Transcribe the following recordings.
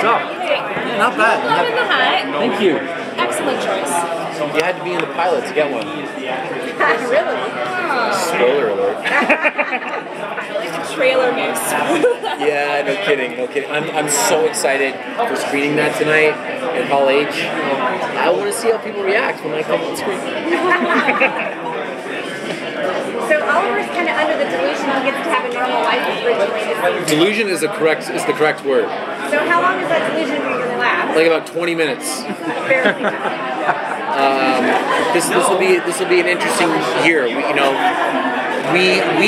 up? Yeah, not bad. Love in the hat. Thank you. Excellent choice. You had to be in the pilot to get one. Really? Spoiler alert. Trailer news. Yeah, no kidding, no kidding. I'm so excited for screening that tonight in Hall H. I want to see how people react when I come on screen. So Oliver's kind of under the delusion he gets to have a normal life originally this season. Delusion is the correct word. So how long is that delusion going to last? Like about 20 minutes. Barely. This will be an interesting year. We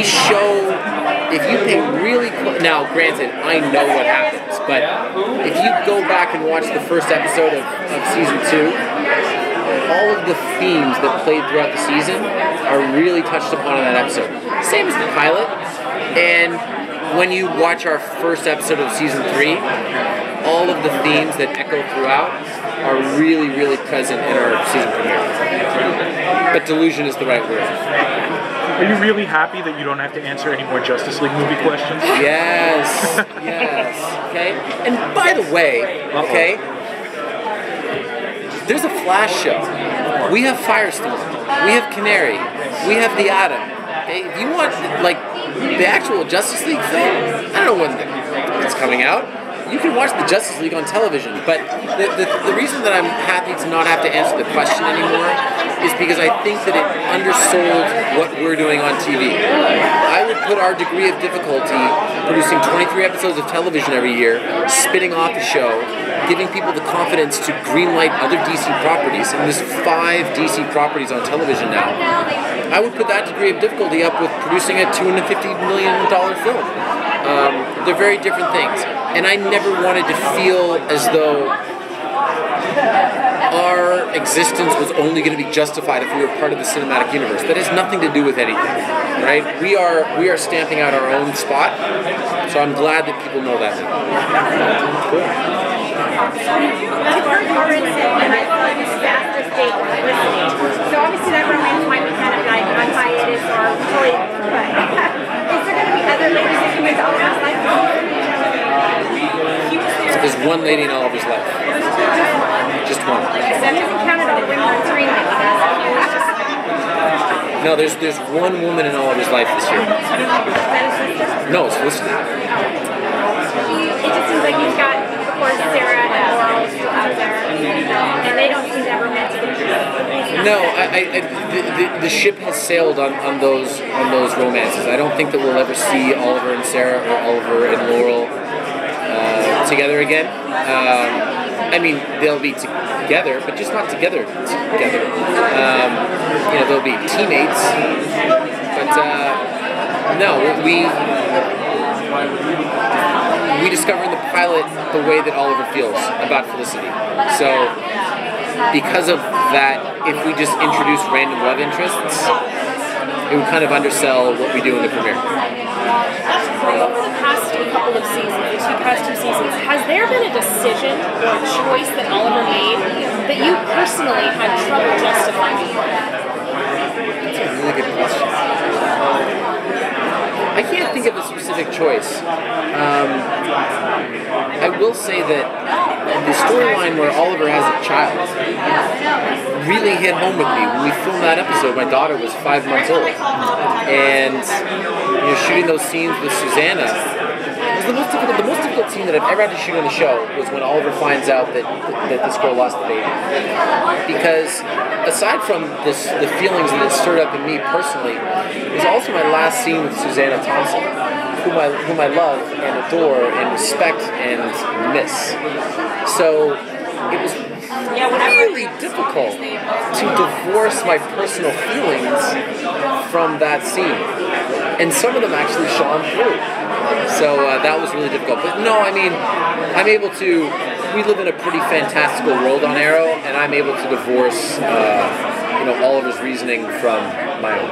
show, if you pay really close, now granted I know what happens, but if you go back and watch the first episode of season 2, all of the themes that played throughout the season are really touched upon in that episode. Same as the pilot. And when you watch our first episode of season 3, all of the themes that echo throughout are really, really present in our season premiere. But delusion is the right word. Are you really happy that you don't have to answer any more Justice League movie questions? Yes, okay? And by the way, okay, there's a Flash show. We have Firestorm. We have Canary. We have the Atom. Okay? If you want, like, the actual Justice League film, I don't know when it's coming out. You can watch the Justice League on television, but the reason that I'm happy to not have to answer the question anymore is because I think that it undersold what we're doing on TV. I would put our degree of difficulty producing 23 episodes of television every year, spinning off a show, giving people the confidence to greenlight other DC properties, and there's 5 DC properties on television now. I would put that degree of difficulty up with producing a $250 million film. They're very different things. And I never wanted to feel as though our existence was only going to be justified if we were part of the cinematic universe. That has nothing to do with anything, right? We are stamping out our own spot, so I'm glad that people know that now. Cool. I've heard Lawrence and I feel like this is after state Olicity. So obviously that romance might be kind of like on hiatus or fully, but is there going to be other ladies that come into Oliver's life? There's one lady in Oliver's life. Just one. So he hasn't counted all the women on screen lately, has he? It's just like... No, there's one woman in Oliver's life this year. Is that his sister? No, it's Felicity. It just seems like you've got, of course, Sarah and Laurel still out there, and they don't seem to have romantic interest. No, the ship has sailed on those romances. I don't think that we'll ever see Oliver and Sarah or Oliver and Laurel together again. I mean, they'll be together, but just not together. They'll be teammates. But no, we discover in the pilot the way that Oliver feels about Felicity. So, because of that, if we just introduce random love interests, it would kind of undersell what we do in the premiere. Over the past couple of seasons, the past two seasons, has there been a decision or a choice that Oliver made that you personally had trouble justifying? That's a really good question. I can't think of a specific choice. I will say that the storyline where Oliver has a child really hit home with me. When we filmed that episode, my daughter was 5 months old. And shooting those scenes with Susanna was the most difficult scene that I've ever had to shoot on the show was when Oliver finds out that this girl lost the baby. Because aside from the feelings that it stirred up in me personally, it was also my last scene with Susanna Thompson, whom I love and adore and respect and miss. So it was really difficult to divorce my personal feelings from that scene. And some of them actually shone through. So that was really difficult. But no, I mean, I'm able to, we live in a pretty fantastical world on Arrow, and I'm able to divorce Oliver's reasoning from my own.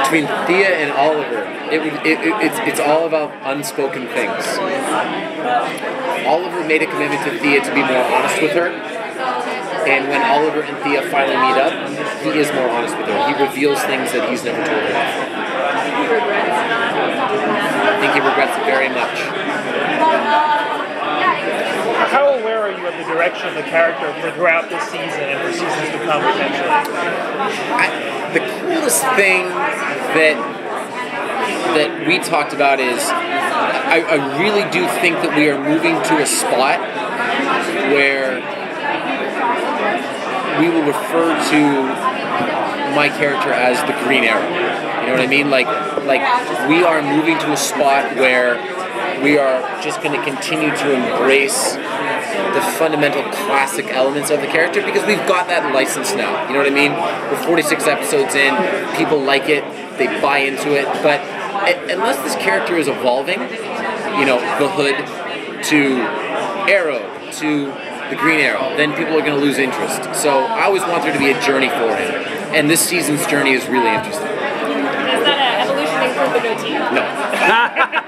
Between Thea and Oliver, it's all about unspoken things. Oliver made a commitment to Thea to be more honest with her, and when Oliver and Thea finally meet up, he is more honest with her. He reveals things that he's never told her. direction of the character for throughout this season and for seasons to come potentially? The coolest thing that we talked about is I really do think that we are moving to a spot where we will refer to my character as the Green Arrow. You know what I mean? Like we are moving to a spot where we are just going to continue to embrace the fundamental classic elements of the character because we've got that license now. You know what I mean? We're 46 episodes in, people like it, they buy into it, but unless this character is evolving, you know, the Hood to Arrow to the Green Arrow, then people are going to lose interest. So I always want there to be a journey for him, and this season's journey is really interesting. Does that evolution include the goatee? No.